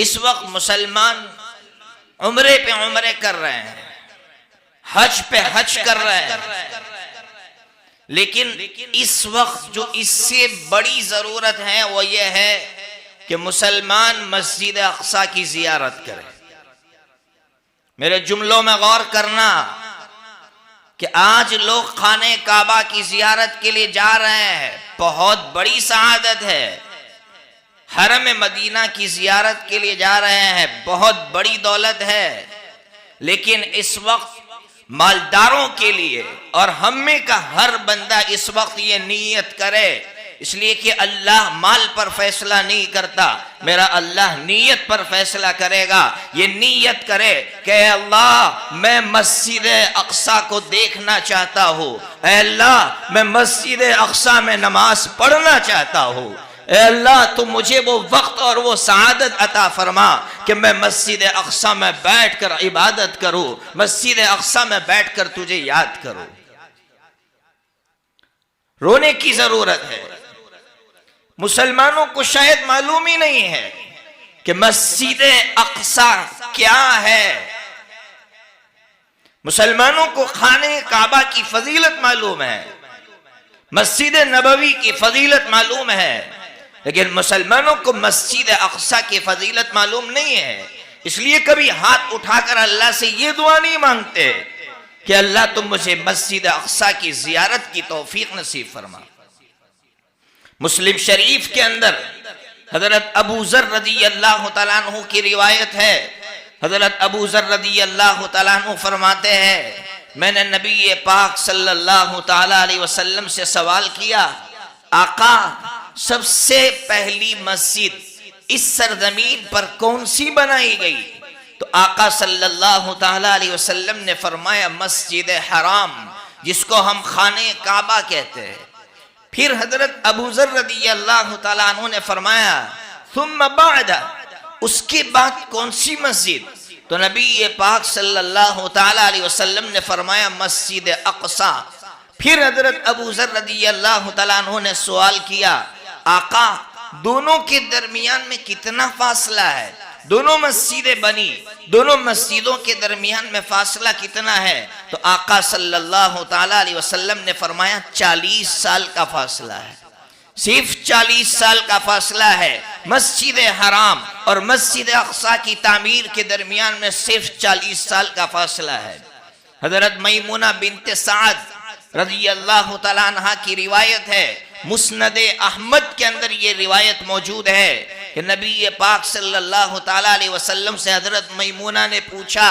इस वक्त मुसलमान उम्रे पे उम्रे कर रहे हैं, हज पे हज कर रहे हैं, लेकिन इस वक्त जो इससे बड़ी जरूरत है वो ये है कि मुसलमान मस्जिद अक्सा की जियारत करें। मेरे जुमलों में गौर करना कि आज लोग खाने काबा की जियारत के लिए जा रहे हैं, बहुत बड़ी सआदत है। हरम मदीना की जियारत के लिए जा रहे हैं, बहुत बड़ी दौलत है। लेकिन इस वक्त मालदारों के लिए और हम में का हर बंदा इस वक्त ये नीयत करे, इसलिए कि अल्लाह माल पर फैसला नहीं करता, मेरा अल्लाह नीयत पर फैसला करेगा। ये नीयत करे कि अल्लाह मैं मस्जिद अक्सा को देखना चाहता हूँ, अल्लाह मैं मस्जिद अक्सा में नमाज पढ़ना चाहता हूँ, अल्लाह तू मुझे वो वक्त और वो सआदत अता फरमा कि मैं मस्जिद अक्सा में बैठकर इबादत करूं, मस्जिद अक्सा में बैठकर तुझे याद करूं। रोने की जरूरत है। मुसलमानों को शायद मालूम ही नहीं है कि मस्जिद अक्सा क्या है। मुसलमानों को खाने काबा की फजीलत मालूम है, मस्जिद नबवी की फजीलत मालूम है, लेकिन मुसलमानों को मस्जिद अक्सा की फजीलत मालूम नहीं है। इसलिए कभी हाथ उठाकर अल्लाह से ये दुआ नहीं मांगते कि अल्लाह तुम मुझे मस्जिद अक्सा की जियारत की तौफीक नसीब फरमा। मुस्लिम शरीफ के अंदर हजरत अबू ज़र रज़ी अल्लाह तआला अन्हु की रिवायत है। हजरत अबू ज़र रज़ी अल्लाह तआला अन्हु फरमाते हैं, मैंने नबी पाक सल्लल्लाहु तआला अलैहि वसल्लम से सवाल किया, आका सबसे पहली मस्जिद इस सरजमीन पर कौन सी बनाई गई? तो आका सल्लल्लाहु तआला अलैहि वसल्लम ने फरमाया मस्जिद हराम, जिसको हम खाने काबा कहते हैं। फिर हजरत अबू ज़र रज़ियल्लाहु तआला अन्हु ने फरमाया सुम्मा बाद, उसके बाद कौन सी मस्जिद? तो नबी पाक सल्लल्लाहु तआला अलैहि वसल्लम ने फरमाया मस्जिद अक्सा। फिर हजरत अबू ज़र रज़ियल्लाहु तआला अन्हु ने सवाल किया, आका दोनों के दरमियान में कितना फासला है? दोनों मस्जिदें बनी, दोनों मस्जिदों के दरमियान में फासला कितना है? तो आका सल्लल्लाहु तआला अलैहि वसल्लम ने फरमाया 40 साल का फासला है, सिर्फ 40 साल का फासला है। मस्जिद हराम और मस्जिद अक्सा की तामीर के दरमियान में सिर्फ 40 साल का फासला है। हजरत मैमुना बिन्ते साद रज़ियल्लाहु तआला अन्हा की रिवायत है, मुस्नद अहमद के अंदर ये रिवायत मौजूद है कि नबी पाक सल्लल्लाहु तआला अलैहि वसल्लम से हजरत मैमुना ने पूछा,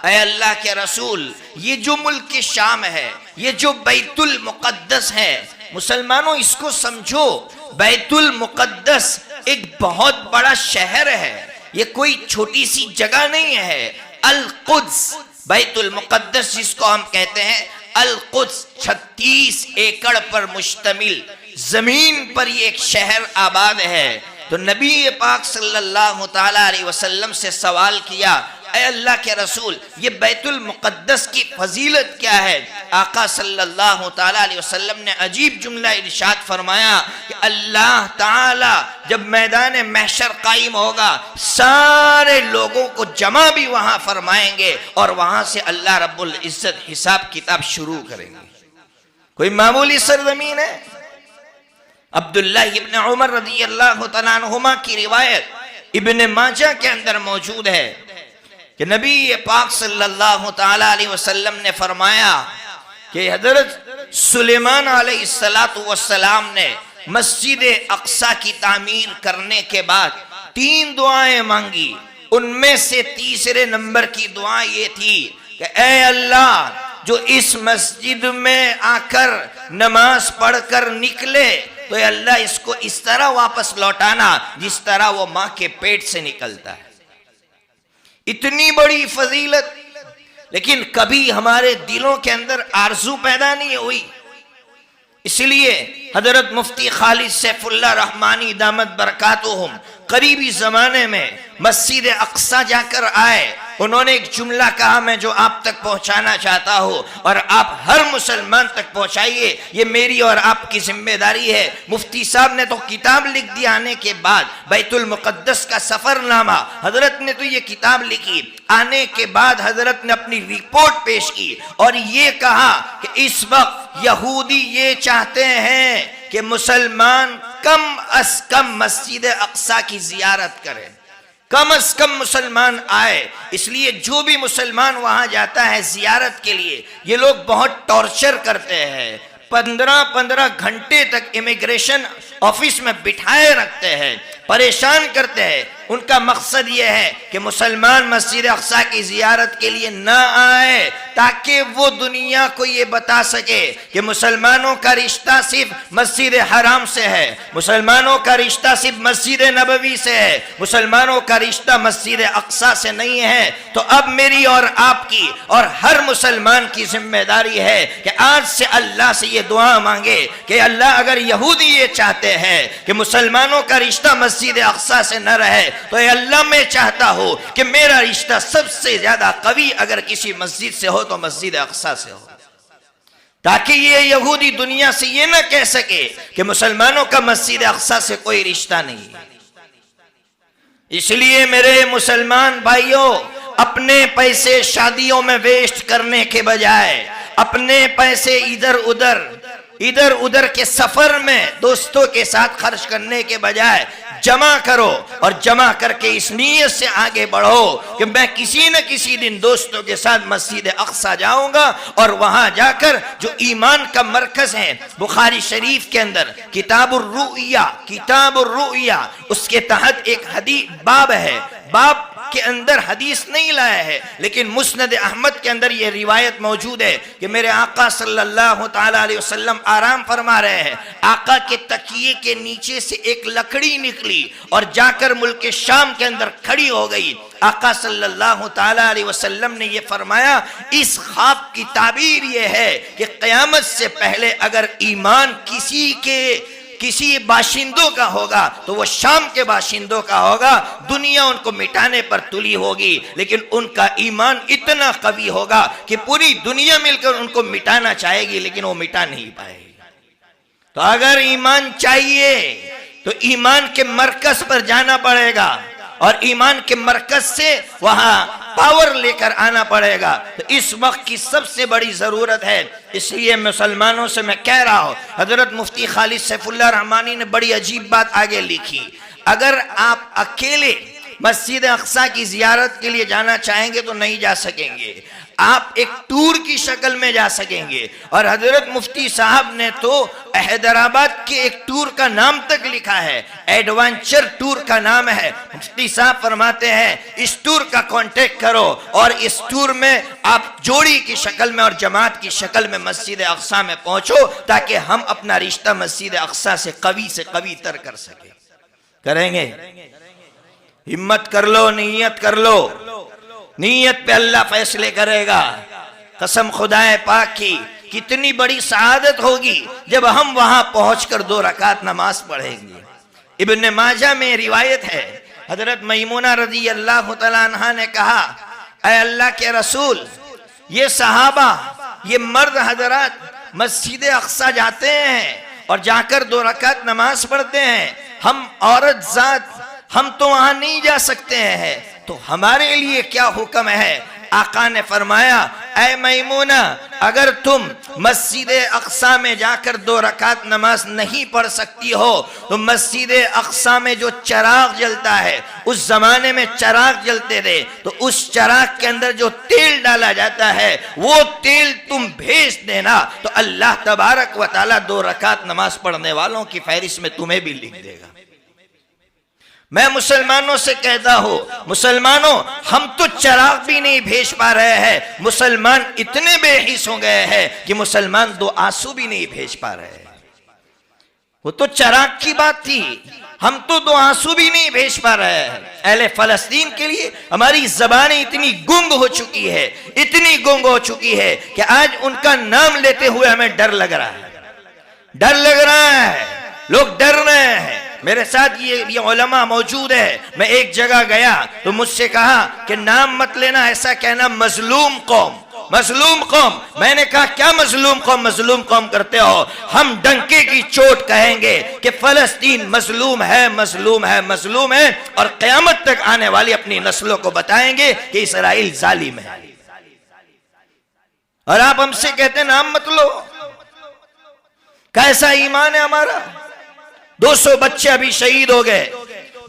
ऐ अल्लाह के रसूल, ये जो मुल्क शाम है, ये जो बैतुल मुक़द्दस है, मुसलमानों इसको समझो, बैतुल मुक़द्दस एक बहुत बड़ा शहर है, ये कोई छोटी सी जगह नहीं है। अल कुद्स, बैतुल मुक़द्दस जिसको हम कहते हैं, अल कुद्स 36 एकड़ पर मुश्तमिल जमीन पर ये एक शहर आबाद है। तो नबी पाक सल्लल्लाहु तआला अलैहि वसल्लम से सवाल किया, ऐ अल्लाह के रसूल, ये बैतुल मुक़द्दस की फजीलत क्या है? आका सल्लल्लाहु तआला अलैहि वसल्लम ने अजीब जुमला इरशाद फरमाया कि अल्लाह ताला जब मैदान महशर कायम होगा, सारे लोगों को जमा भी वहां फरमाएंगे और वहां से अल्लाह रब्बुल इज्जत हिसाब किताब शुरू करेंगे। कोई मामूली सरजमीन है? अब्दुल्लाह इब्न उमर रज़ियल्लाहु तआला अन्हुमा की रिवायत इब्न माजा के अंदर मौजूद है कि नबी पाक सल्लल्लाहु तआला अलैहि वसल्लम ने फरमाया कि हजरत सुलेमान अलैहिस्सलातु वस्सलाम ने मस्जिद अक्सा की तामीर करने के बाद 3 दुआएं मांगी। उनमें से तीसरे नंबर की दुआ ये थी कि ऐ अल्लाह, जो इस मस्जिद में आकर नमाज पढ़कर निकले तो अल्लाह इसको इस तरह वापस लौटाना जिस तरह वो माँ के पेट से निकलता है। इतनी बड़ी फजीलत, लेकिन कभी हमारे दिलों के अंदर आरजू पैदा नहीं हुई। इसलिए हजरत मुफ्ती खालिद सैफुल्लाह रहमानी दामत बरकातुहुम करीबी जमाने में मस्जिद अक्सा जाकर आए उन्होंने एक जुमला कहा मैं जो आप तक पहुंचाना चाहता हूं और आप हर मुसलमान तक पहुंचाइए, ये मेरी और आपकी जिम्मेदारी है। मुफ्ती साहब ने तो किताब लिख दी आने के बाद, बैतुल मुक़द्दस का सफरनामा, हजरत ने तो ये किताब लिखी। आने के बाद हजरत ने अपनी रिपोर्ट पेश की और ये कहा कि इस वक्त यहूदी ये चाहते हैं कि मुसलमान कम अज कम मस्जिद अक्सा की जियारत करें, कम अज कम मुसलमान आए। इसलिए जो भी मुसलमान वहां जाता है जियारत के लिए, ये लोग बहुत टॉर्चर करते हैं। 15-15 घंटे तक इमिग्रेशन ऑफिस में बिठाए रखते हैं, परेशान करते हैं। उनका मकसद यह है कि मुसलमान मस्जिद अक्सा की जियारत के लिए न आए, ताकि वो दुनिया को ये बता सके कि मुसलमानों का रिश्ता सिर्फ मस्जिद हराम से है, मुसलमानों का रिश्ता सिर्फ मस्जिद नबवी से है, मुसलमानों का रिश्ता मस्जिद अक्सा से नहीं है। तो अब मेरी और आपकी और हर मुसलमान की जिम्मेदारी है कि आज से अल्लाह से ये दुआ मांगे कि अल्लाह, अगर यहूदी ये चाहते हैं कि मुसलमानों का रिश्ता मस्जिद अक्सा से न रहे, तो अल्लाह मैं चाहता हूं कि मेरा रिश्ता सबसे ज्यादा कवी अगर किसी मस्जिद से हो तो मस्जिद अक्सा से हो, ताकि ये यहूदी दुनिया से ये ना कह सके कि मुसलमानों का मस्जिद अक्सा से कोई रिश्ता नहीं। इसलिए मेरे मुसलमान भाइयों, अपने पैसे शादियों में वेस्ट करने के बजाय, अपने पैसे इधर उधर के सफर में दोस्तों के साथ खर्च करने के बजाय जमा करो और जमा करके इस नीयत से आगे बढ़ो कि मैं किसी न किसी दिन दोस्तों के साथ मस्जिद अक्सा जाऊंगा और वहां जाकर जो ईमान का मरकज है, बुखारी शरीफ के अंदर किताबुर रुइया, उसके तहत एक हदीस बाब है, बाब के अंदर हदीस नहीं लाया है, लेकिन मुस्नद अहमद के अंदर यह रिवायत मौजूद है कि मेरे आका सल्लल्लाहु ताला अलैहि वसल्लम आराम फरमा रहे हैं। आका के तकिए के नीचे से एक लकड़ी निकली और जाकर मुल्क शाम के अंदर खड़ी हो गई। आका सल्लल्लाहु ताला अलैहि वसल्लम ने यह फरमाया, इस ख्वाब की ताबीर यह है कि क़यामत से पहले अगर ईमान किसी बाशिंदों का होगा तो वो शाम के बाशिंदों का होगा। दुनिया उनको मिटाने पर तुली होगी, लेकिन उनका ईमान इतना कवी होगा कि पूरी दुनिया मिलकर उनको मिटाना चाहेगी, लेकिन वो मिटा नहीं पाएगी। तो अगर ईमान चाहिए तो ईमान के मरकज पर जाना पड़ेगा और ईमान के मरकज से वहां पावर लेकर आना पड़ेगा। तो इस वक्त की सबसे बड़ी जरूरत है। इसलिए मुसलमानों से मैं कह रहा हूं, हजरत मुफ्ती खालिद सैफुल्लाह रहमानी ने बड़ी अजीब बात आगे लिखी, अगर आप अकेले मस्जिद अक्सा की जियारत के लिए जाना चाहेंगे तो नहीं जा सकेंगे, आप एक टूर की शक्ल में जा सकेंगे। और हजरत मुफ्ती साहब ने तो हैदराबाद के एक टूर का नाम तक लिखा है, एडवेंचर टूर का नाम है। मुफ्ती साहब फरमाते हैं इस टूर का कांटेक्ट करो और इस टूर में आप जोड़ी की शक्ल में और जमात की शक्ल में मस्जिद अक्सा में पहुंचो, ताकि हम अपना रिश्ता मस्जिद अक्सा से कवी तर कर सके। करेंगे? हिम्मत कर लो, नीयत कर लो, नीयत पे अल्लाह फैसले करेगा। कसम खुदाए पाक की, कितनी बड़ी सआदत होगी जब हम वहां पहुंचकर 2 रकात नमाज पढ़ेंगे। इब्न माजा में रिवायत है, हजरत मैमुना रजी अल्लाह तआला अन्हा ने कहा, ऐ अल्लाह के रसूल, ये सहाबा, ये मर्द हजरात मस्जिद अक्सा जाते हैं और जाकर 2 रकात नमाज पढ़ते हैं, हम औरत जात हम तो वहां नहीं जा सकते हैं, तो हमारे लिए क्या हुक्म है? आका ने फरमाया, ऐ मैमूना, अगर तुम मस्जिद अक्सा में जाकर 2 रकात नमाज नहीं पढ़ सकती हो तो मस्जिद अक्सा में जो चराग जलता है, उस जमाने में चराग जलते थे, तो उस चराग के अंदर जो तेल डाला जाता है वो तेल तुम भेज देना, तो अल्लाह तबारक व तआला 2 रकात नमाज पढ़ने वालों की फहरिस्त में तुम्हें भी लिख देगा। मैं मुसलमानों से कहता हूं, मुसलमानों, हम तो चराग भी नहीं भेज पा रहे हैं। मुसलमान इतने बेहिस हो गए हैं कि मुसलमान 2 आंसू भी नहीं भेज पा रहे हैं। वो तो चराग की बात थी, हम तो 2 आंसू भी नहीं भेज पा रहे हैं। अहले फलस्तीन के लिए हमारी जबानें इतनी गुंग हो चुकी है, इतनी गुंग हो चुकी है कि आज उनका नाम लेते हुए हमें डर लग रहा है, डर लग रहा है, लोग डर रहे हैं। मेरे साथ ये उलमा मौजूद है। मैं एक जगह गया तो मुझसे कहा कि नाम मत लेना, ऐसा कहना मजलूम कौम, मजलूम कौम। मैंने कहा क्या मजलूम कौम, मजलूम कौम करते हो? हम डंके की चोट कहेंगे कि फलस्तीन मजलूम है, मजलूम है, मजलूम है, और क़यामत तक आने वाली अपनी नस्लों को बताएंगे कि इसराइल जालिम है। और आप हमसे कहते हैं नाम मत लो। कैसा ईमान है हमारा? 200 बच्चे अभी शहीद हो गए,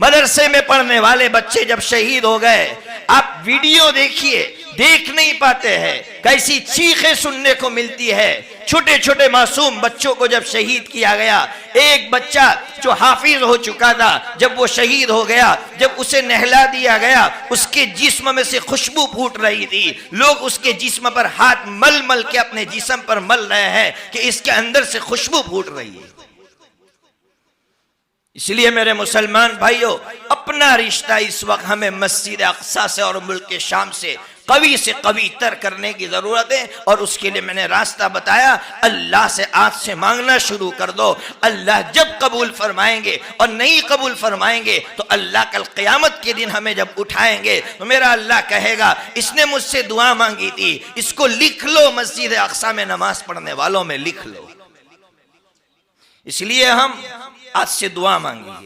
मदरसे में पढ़ने वाले बच्चे जब शहीद हो गए, आप वीडियो देखिए, देख नहीं पाते हैं, कैसी चीखें सुनने को मिलती है। छोटे छोटे मासूम बच्चों को जब शहीद किया गया, एक बच्चा जो हाफिज हो चुका था, जब वो शहीद हो गया, जब उसे नहला दिया गया, उसके जिस्म में से खुशबू फूट रही थी। लोग उसके जिस्म पर हाथ मल मल के अपने जिस्म पर मल रहे हैं कि इसके अंदर से खुशबू फूट रही है। इसलिए मेरे मुसलमान भाइयों, अपना रिश्ता इस वक्त हमें मस्जिद अक्सा से और मुल्क शाम से कवी तर करने की जरूरत है। और उसके लिए मैंने रास्ता बताया, अल्लाह से आज से मांगना शुरू कर दो। अल्लाह जब कबूल फरमाएंगे और नहीं कबूल फरमाएंगे तो अल्लाह कल क़यामत के दिन हमें जब उठाएंगे तो मेरा अल्लाह कहेगा इसने मुझसे दुआ मांगी थी, इसको लिख लो, मस्जिद अक्सा में नमाज पढ़ने वालों में लिख लो। इसलिए हम आज से दुआ मांगेंगे।